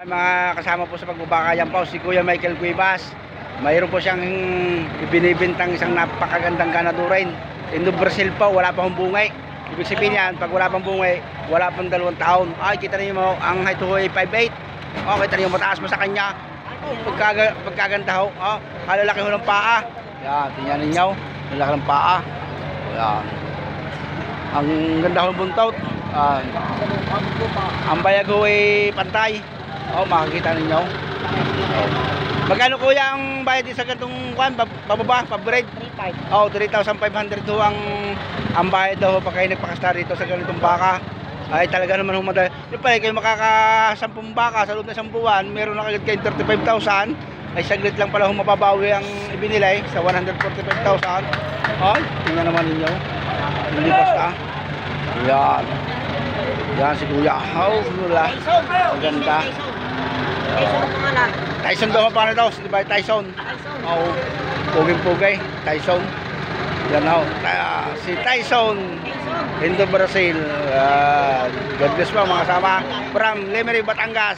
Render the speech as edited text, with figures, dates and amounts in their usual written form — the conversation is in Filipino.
Mga kasama po sa pagbabaka yan po si Kuya Michael Cuevas. Mayroon po siyang ibinibintang isang napakagandang ganado rin. Indo Brazil po, wala pa hong bungay. Ibig sabihin yan, pag wala pang bungay, wala pang 2 taon. Ay, kita niyo mo, ang height ho ay 5'8". Oh, kita niyo mataas mo sa kanya. Pagkaganda ho. Oh, kalalaki ho ng paa. Yan, tingnan ninyo. Lalaki ng paa. Yan. Ang ganda ho ng buntot. Ang bayag ho ay pantay. Oh, makikita ninyo. Oh. Magkano kuya ang bayad sa ganitong kwan? Bababa, pa-bread? 3,500. Oh, 3,500 ho ang bayad daw pag kayo nagpakasta rito sa ganitong baka. Ay talaga naman humadali. Yung pala kayo makaka-10 baka sa loob ng 10 buwan, meron na kagad kayong 35,000. Ay saglit lang pala humababawi ang ibinilay sa 145,000. Oh, tingnan naman ninyo. Hindi basta. Yan. Yan si Kuya. Oh, lula. Maganda. Tyson daw ang pangalan daw. Di ba Tyson? Oh, puging-pugay. Tyson. Yan o. Si Tyson. Indo Brazil. God bless po mga kasama. From Lemery, Batangas.